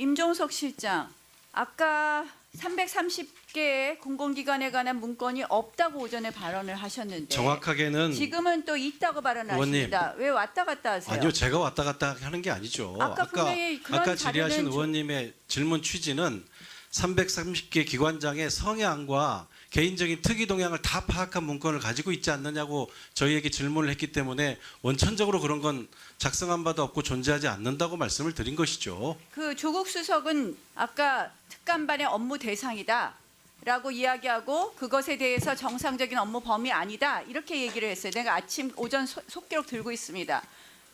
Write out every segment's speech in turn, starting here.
임종석 실장, 아까 330개의 공공기관에 관한 문건이 없다고 오전에 발언을 하셨는데 정확하게는 지금은 또 있다고 발언을 의원님. 하십니다. 왜 왔다 갔다 하세요? 아니요, 제가 왔다 갔다 하는 게 아니죠. 아까 분명히 그런 아까 자료는 질의하신 의원님의 질문 취지는 330개 기관장의 성향과 개인적인 특이 동향을 다 파악한 문건을 가지고 있지 않느냐고 저희에게 질문을 했기 때문에 원천적으로 그런 건 작성한 바도 없고 존재하지 않는다고 말씀을 드린 것이죠. 그 조국 수석은 아까 특감반의 업무 대상이다라고 이야기하고 그것에 대해서 정상적인 업무 범위 아니다 이렇게 얘기를 했어요. 내가 아침 오전 속기록 들고 있습니다.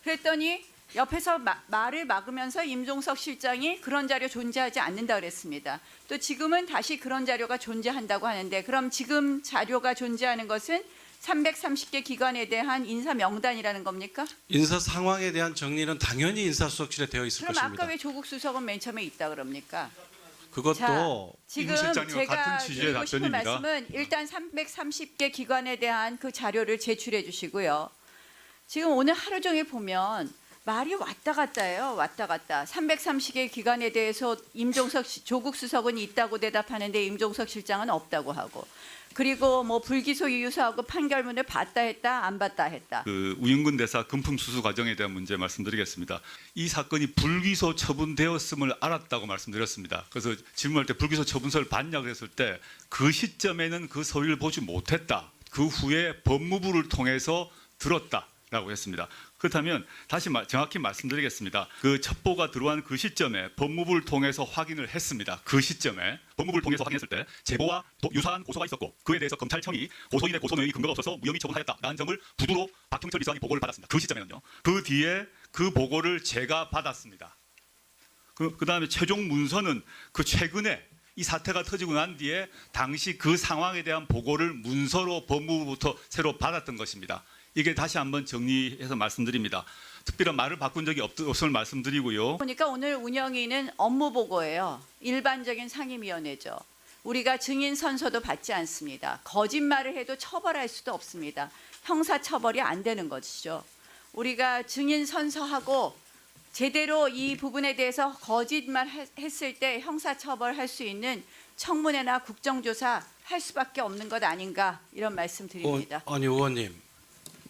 그랬더니 옆에서 말을 막으면서 임종석 실장이 그런 자료 존재하지 않는다 그랬습니다. 또 지금은 다시 그런 자료가 존재한다고 하는데 그럼 지금 자료가 존재하는 것은 330개 기관에 대한 인사 명단이라는 겁니까? 인사 상황에 대한 정리는 당연히 인사수석실에 되어 있을 그럼 것입니다. 아까 왜 조국 수석은 맨 처음에 있다 그럽니까? 그것도 지금 실장님과 제가 같은 취지의 드리고 싶은 답변입니다. 말씀은 일단 330개 기관에 대한 그 자료를 제출해 주시고요. 지금 오늘 하루 종일 보면 말이 왔다 갔다 해요. 왔다 갔다. 330개 기관에 대해서 조국 수석은 있다고 대답하는데 임종석 실장은 없다고 하고 그리고 뭐 불기소 유효하고 판결문을 봤다 했다 안 봤다 했다. 그 우윤근 대사 금품 수수 과정에 대한 문제 말씀드리겠습니다. 이 사건이 불기소 처분되었음을 알았다고 말씀드렸습니다. 그래서 질문할 때 불기소 처분서를 봤냐 그랬을 때 그 시점에는 그 서류를 보지 못했다. 그 후에 법무부를 통해서 들었다라고 했습니다. 그렇다면 다시 정확히 말씀드리겠습니다. 그 첩보가 들어온 그 시점에 법무부를 통해서 확인을 했습니다. 그 시점에 법무부를 통해서 확인했을 때 제보와 유사한 고소가 있었고 그에 대해서 검찰청이 고소인의 고소 내용이 근거가 없어서 무혐의 처분하였다라는 점을 부두로 박형철 비서관이 보고를 받았습니다. 그 시점에는요. 그 뒤에 그 보고를 제가 받았습니다. 그다음에 최종 문서는 그 최근에 이 사태가 터지고 난 뒤에 당시 그 상황에 대한 보고를 문서로 법무부부터 새로 받았던 것입니다. 이게 다시 한번 정리해서 말씀드립니다. 특별한 말을 바꾼 적이 없음을 말씀드리고요. 보니까 오늘 운영위는 업무 보고예요. 일반적인 상임위원회죠. 우리가 증인 선서도 받지 않습니다. 거짓말을 해도 처벌할 수도 없습니다. 형사 처벌이 안 되는 것이죠. 우리가 증인 선서하고 제대로 이 부분에 대해서 거짓말 했을 때 형사 처벌할 수 있는 청문회나 국정조사 할 수밖에 없는 것 아닌가 이런 말씀 드립니다. 아니 의원님.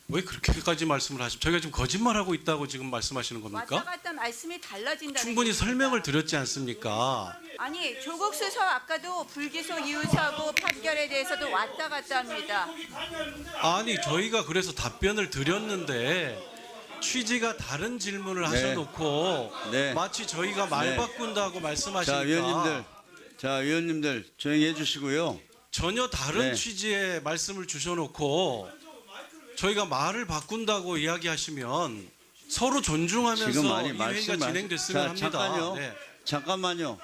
왜 그렇게까지 말씀을 하십니까? 저희가 지금 거짓말하고 있다고 지금 말씀하시는 겁니까? 왔다 갔다 말씀이 달라진다는 충분히 얘기입니다. 설명을 드렸지 않습니까? 아니 조국 수석 아까도 불기소 이유서하고 판결에 대해서도 왔다 갔다 합니다. 아니 저희가 그래서 답변을 드렸는데 취지가 다른 질문을 네. 하셔놓고 네. 마치 저희가 말 네. 바꾼다고 말씀하시니까 위원님들 조용히 해주시고요. 전혀 다른 네. 취지의 말씀을 주셔놓고 저희가 말을 바꾼다고 이야기하시면 서로 존중하면서 지금 많이 이 회의가 진행됐으면 합니다. 잠깐요. 네. 잠깐만요.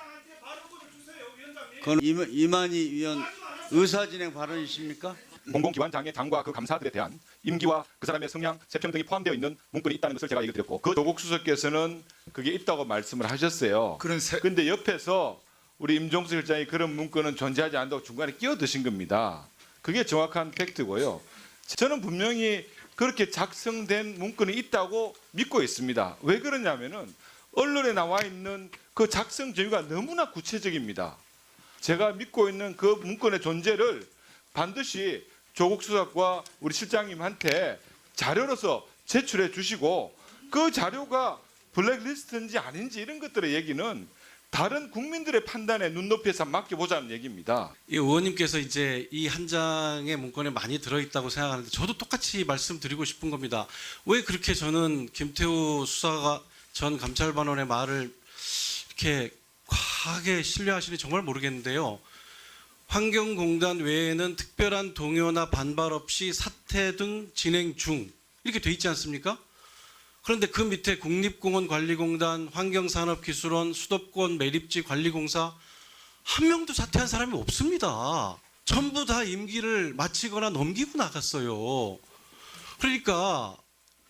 그건 이만희 위원 의사진행 발언이십니까? 공공기관장의 장과 그 감사들에 대한 임기와 그 사람의 성향, 세평 등이 포함되어 있는 문건이 있다는 것을 제가 얘기 드렸고 그 조국 수석께서는 그게 있다고 말씀을 하셨어요. 그런데 옆에서 우리 임종석 실장이 그런 문건은 존재하지 않는다고 중간에 끼어드신 겁니다. 그게 정확한 팩트고요. 저는 분명히 그렇게 작성된 문건이 있다고 믿고 있습니다. 왜 그러냐면은 언론에 나와 있는 그 작성 전유가 너무나 구체적입니다. 제가 믿고 있는 그 문건의 존재를 반드시 조국 수석과 우리 실장님한테 자료로서 제출해 주시고 그 자료가 블랙리스트인지 아닌지 이런 것들의 얘기는 다른 국민들의 판단에 눈높이에서 맡겨보자는 얘기입니다. 이 의원님께서 이제 이 한 장의 문건에 많이 들어있다고 생각하는데 저도 똑같이 말씀드리고 싶은 겁니다. 왜 그렇게 저는 김태우 수사가 전 감찰반원의 말을 이렇게 과하게 신뢰하시는지 정말 모르겠는데요. 환경공단 외에는 특별한 동요나 반발 없이 사태 등 진행 중 이렇게 돼 있지 않습니까? 그런데 그 밑에 국립공원관리공단, 환경산업기술원, 수도권 매립지 관리공사 한 명도 사퇴한 사람이 없습니다. 전부 다 임기를 마치거나 넘기고 나갔어요. 그러니까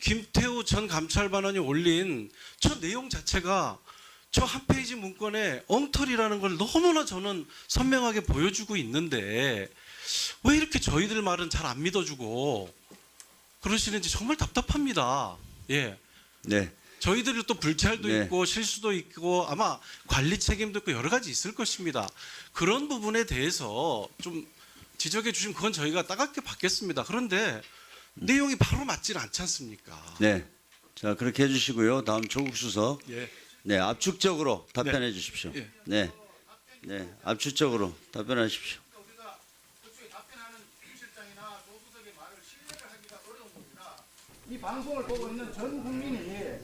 김태우 전 감찰반원이 올린 저 내용 자체가 저 한 페이지 문건에 엉터리라는 걸 너무나 저는 선명하게 보여주고 있는데 왜 이렇게 저희들 말은 잘 안 믿어주고 그러시는지 정말 답답합니다. 예. 네. 저희들이 또 불찰도 네. 있고 실수도 있고 아마 관리 책임도 있고 여러 가지 있을 것입니다. 그런 부분에 대해서 좀 지적해 주시면 그건 저희가 따갑게 받겠습니다. 그런데 내용이 바로 맞지는 않지 않습니까? 네. 자, 그렇게 해주시고요. 다음 조국 수석. 예. 네, 압축적으로 답변해 주십시오. 예. 네. 네, 압축적으로 답변하십시오. 이 방송을 보고 있는 전 국민이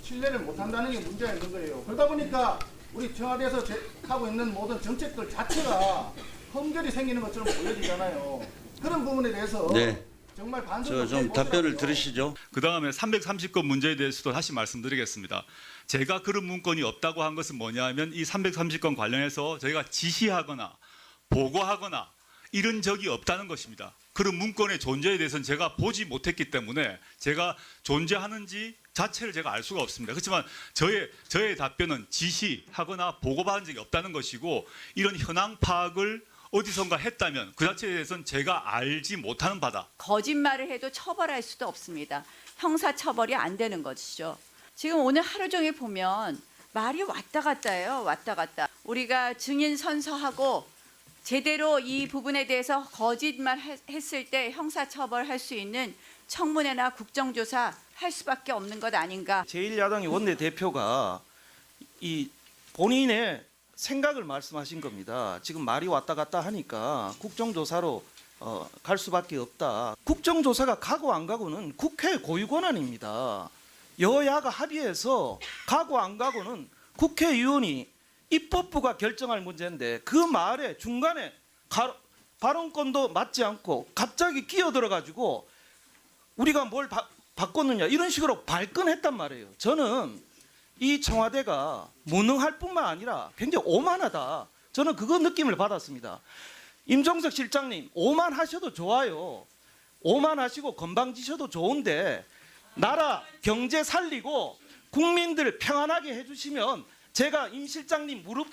신뢰를 못한다는 게 문제가 있는 거예요. 그러다 보니까 우리 청와대에서 하고 있는 모든 정책들 자체가 험결이 생기는 것처럼 보여지잖아요. 그런 부분에 대해서 네. 정말 저 반성을 좀 답변을 들으시죠. 그 다음에 330건 문제에 대해서도 다시 말씀드리겠습니다. 제가 그런 문건이 없다고 한 것은 뭐냐면 이 330건 관련해서 저희가 지시하거나 보고하거나 이런 적이 없다는 것입니다. 그런 문건의 존재에 대해서는 제가 보지 못했기 때문에 제가 존재하는지 자체를 제가 알 수가 없습니다. 그렇지만 저의 답변은 지시하거나 보고받은 적이 없다는 것이고 이런 현황 파악을 어디선가 했다면 그 자체에 대해서는 제가 알지 못하는 바다. 거짓말을 해도 처벌할 수도 없습니다. 형사 처벌이 안 되는 것이죠. 지금 오늘 하루 종일 보면 말이 왔다 갔다 해요. 왔다 갔다. 우리가 증인 선서하고 제대로 이 부분에 대해서 거짓말 했을 때 형사 처벌할 수 있는 청문회나 국정조사 할 수밖에 없는 것 아닌가. 제1야당의 원내대표가 이 본인의 생각을 말씀하신 겁니다. 지금 말이 왔다 갔다 하니까 국정조사로 갈 수밖에 없다. 국정조사가 가고 안 가고는 국회 고유 권한입니다. 여야가 합의해서 가고 안 가고는 국회의원이 입법부가 결정할 문제인데 그 말에 중간에 발언권도 맞지 않고 갑자기 끼어들어가지고 우리가 뭘 바꿨느냐 이런 식으로 발끈했단 말이에요. 저는 이 청와대가 무능할 뿐만 아니라 굉장히 오만하다. 저는 그거 느낌을 받았습니다. 임종석 실장님 오만하셔도 좋아요. 오만하시고 건방지셔도 좋은데 나라 경제 살리고 국민들 평안하게 해주시면 제가 임 실장님 무릎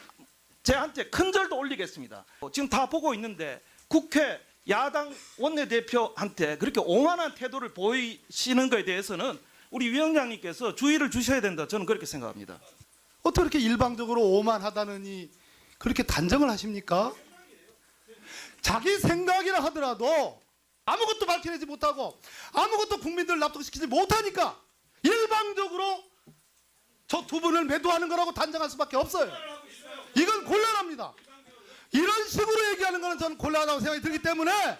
제한테 큰절도 올리겠습니다. 지금 다 보고 있는데 국회 야당 원내대표한테 그렇게 오만한 태도를 보이시는 것에 대해서는 우리 위원장님께서 주의를 주셔야 된다. 저는 그렇게 생각합니다. 어떻게 이렇게 일방적으로 오만하다느니 그렇게 단정을 하십니까? 자기 생각이라 하더라도 아무것도 밝혀내지 못하고 아무것도 국민들을 납득시키지 못하니까 일방적으로 저 두 분을 매도하는 거라고 단정할 수밖에 없어요. 이건 곤란합니다. 이런 식으로 얘기하는 거는 저는 곤란하다고 생각이 들기 때문에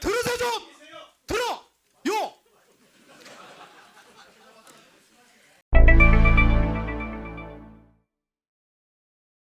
들으세요 좀! 들어! 요!